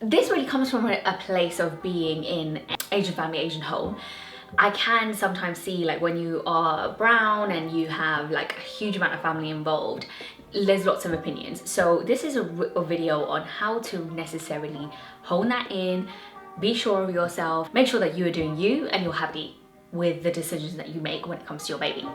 this really comes from a place of being in Asian family, Asian home. I can sometimes see, like, when you are brown and you have like a huge amount of family involved, there's lots of opinions. So this is a video on how to necessarily hone that in, be sure of yourself, make sure that you are doing you and you're happy with the decisions that you make when it comes to your baby.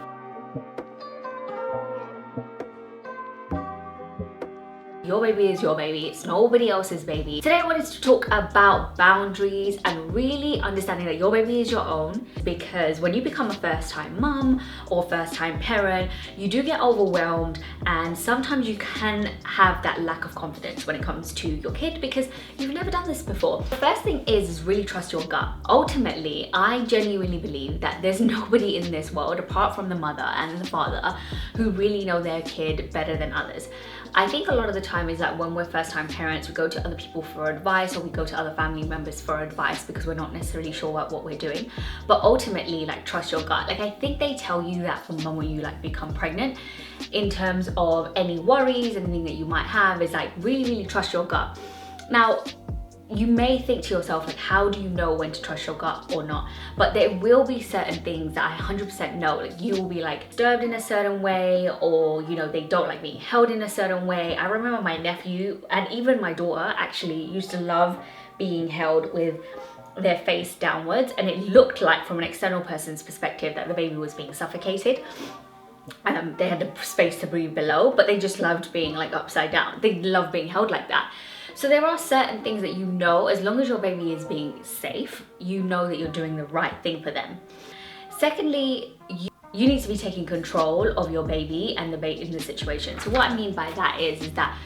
Your baby is your baby, it's nobody else's baby. Today I wanted to talk about boundaries and really understanding that your baby is your own, because when you become a first-time mum or first-time parent, you do get overwhelmed and sometimes you can have that lack of confidence when it comes to your kid because you've never done this before. The first thing is really trust your gut. Ultimately, I genuinely believe that there's nobody in this world apart from the mother and the father who really know their kid better than others. I think a lot of the time is that when we're first-time parents, we go to other people for advice, or we go to other family members for advice because we're not necessarily sure about what we're doing. But ultimately, like, trust your gut. Like, I think they tell you that from the moment you like become pregnant, in terms of any worries, anything that you might have, is like really trust your gut. Now, you may think to yourself, like, how do you know when to trust your gut or not? But there will be certain things that I 100% know. Like, you will be like disturbed in a certain way, or you know, they don't like being held in a certain way. I remember my nephew and even my daughter actually used to love being held with their face downwards, and it looked like from an external person's perspective that the baby was being suffocated. They had the space to breathe below, but they just loved being like upside down. They love being held like that. So there are certain things that you know, as long as your baby is being safe, you know that you're doing the right thing for them. Secondly, you need to be taking control of your baby and the baby in the situation. So what I mean by that is that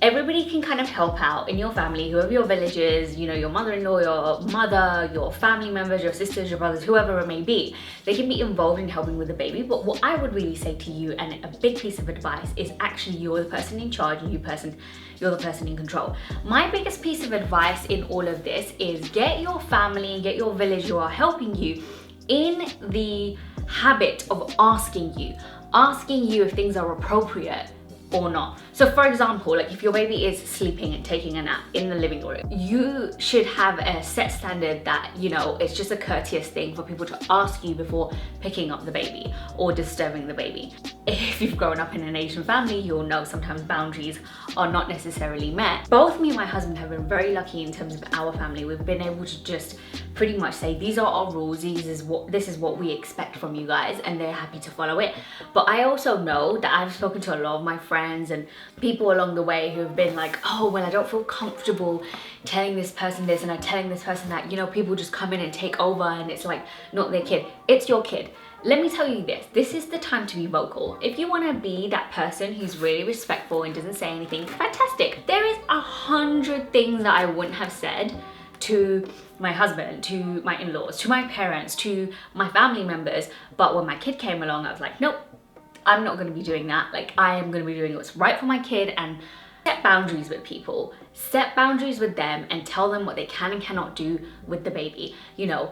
everybody can kind of help out in your family, whoever your village is, you know, your mother-in-law, your mother, your family members, your sisters, your brothers, whoever it may be. They can be involved in helping with the baby. But what I would really say to you, and a big piece of advice, is actually you're the person in charge and you're the person in control. My biggest piece of advice in all of this is get your family and get your village who are helping you in the habit of asking you if things are appropriate or not. So for example, like if your baby is sleeping and taking a nap in the living room, you should have a set standard that, you know, it's just a courteous thing for people to ask you before picking up the baby or disturbing the baby. If you've grown up in an Asian family, you'll know sometimes boundaries are not necessarily met. Both me and my husband have been very lucky in terms of our family. We've been able to just pretty much say, these are our rules, this is what we expect from you guys, and they're happy to follow it. But I also know that I've spoken to a lot of my friends and people along the way who have been like, oh, well, I don't feel comfortable telling this person this and I'm telling this person that. You know, people just come in and take over and it's like not their kid. It's your kid. Let me tell you this is the time to be vocal. If you want to be that person who's really respectful and doesn't say anything, fantastic. There is 100 things that I wouldn't have said to my husband, to my in-laws, to my parents, to my family members. But when my kid came along, I was like, nope, I'm not going to be doing that. Like, I am going to be doing what's right for my kid, and set boundaries with people. Set boundaries with them and tell them what they can and cannot do with the baby. You know,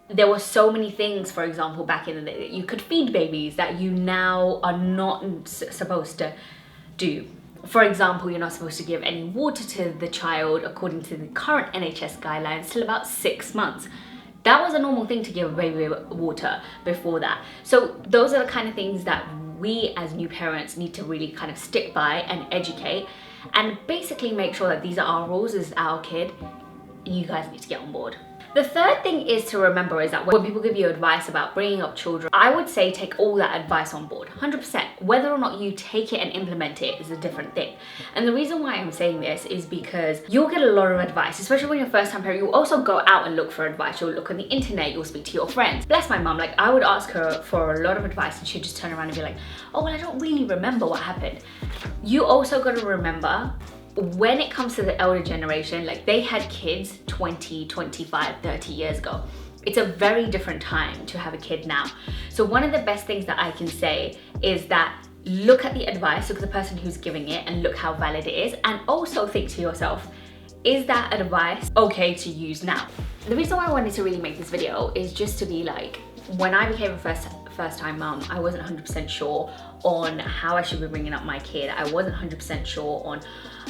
there were so many things, for example, back in the day that you could feed babies that you now are not supposed to do. For example, you're not supposed to give any water to the child according to the current NHS guidelines till about 6 months. That was a normal thing to give a baby water before that. So those are the kind of things that we as new parents need to really kind of stick by and educate and basically make sure that these are our rules as our kid, and you guys need to get on board. The third thing is to remember is that when people give you advice about bringing up children, I would say take all that advice on board, 100%. Whether or not you take it and implement it is a different thing. And the reason why I'm saying this is because you'll get a lot of advice, especially when you're first time parent. You'll also go out and look for advice. You'll look on the internet, you'll speak to your friends. Bless my mum, like I would ask her for a lot of advice and she'd just turn around and be like, oh, well, I don't really remember what happened. You also got to remember, when it comes to the elder generation, like they had kids 20, 25, 30 years ago. It's a very different time to have a kid now. So one of the best things that I can say is that look at the advice, look at the person who's giving it and look how valid it is. And also think to yourself, is that advice okay to use now? The reason why I wanted to really make this video is just to be like, when I became a first time mum, I wasn't 100% sure on how I should be bringing up my kid. I wasn't 100% sure on,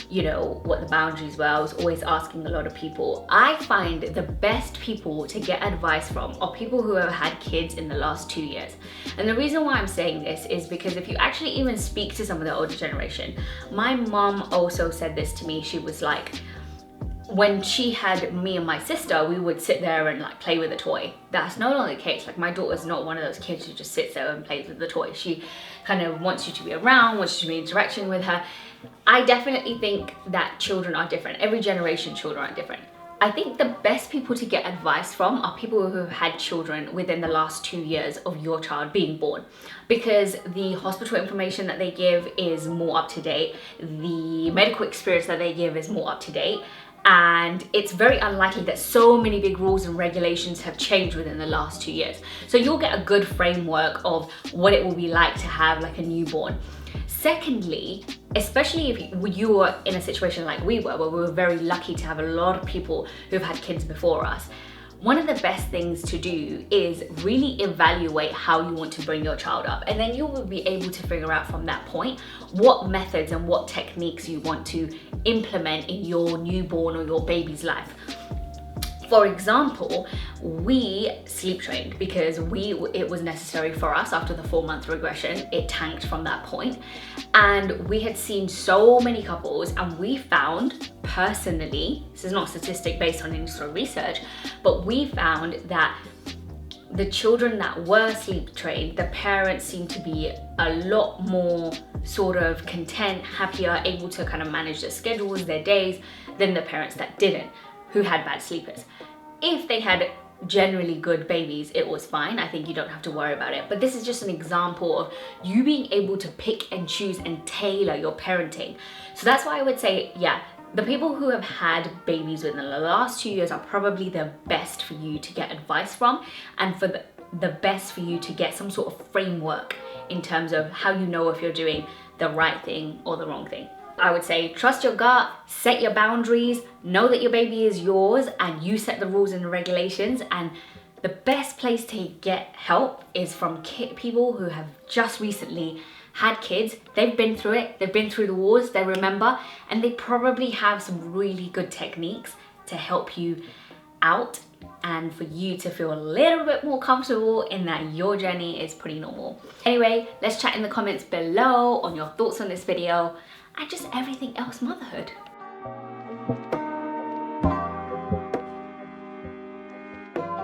you know, what the boundaries were. I was always asking a lot of people. I find the best people to get advice from are people who have had kids in the last 2 years. And the reason why I'm saying this is because if you actually even speak to some of the older generation, my mum also said this to me. She was like, when she had me and my sister, we would sit there and like play with a toy. That's no longer the case. Like, my daughter's not one of those kids who just sits there and plays with the toy. She kind of wants you to be around, wants you to be in interaction with her. I definitely think that children are different. Every generation, children are different. I think the best people to get advice from are people who have had children within the last 2 years of your child being born, because the hospital information that they give is more up to date. The medical experience that they give is more up to date. And it's very unlikely that so many big rules and regulations have changed within the last 2 years. So you'll get a good framework of what it will be like to have like a newborn. Secondly, especially if you were in a situation like we were, where we were very lucky to have a lot of people who've had kids before us, one of the best things to do is really evaluate how you want to bring your child up. And then you will be able to figure out from that point what methods and what techniques you want to implement in your newborn or your baby's life. For example, we sleep trained because it was necessary for us after the 4-month regression. It tanked from that point. And we had seen so many couples, and we found personally, this is not a statistic based on any sort of research, but we found that the children that were sleep trained, the parents seemed to be a lot more sort of content, happier, able to kind of manage their schedules, their days, than the parents that didn't, who had bad sleepers. If they had generally good babies, it was fine. I think you don't have to worry about it. But this is just an example of you being able to pick and choose and tailor your parenting. So that's why I would say, yeah, the people who have had babies within the last 2 years are probably the best for you to get advice from, and for the best for you to get some sort of framework in terms of how you know if you're doing the right thing or the wrong thing. I would say trust your gut, set your boundaries, know that your baby is yours and you set the rules and the regulations. And the best place to get help is from people who have just recently had kids. They've been through it, they've been through the wars, they remember, and they probably have some really good techniques to help you out and for you to feel a little bit more comfortable in that your journey is pretty normal. Anyway, let's chat in the comments below on your thoughts on this video and just everything else motherhood.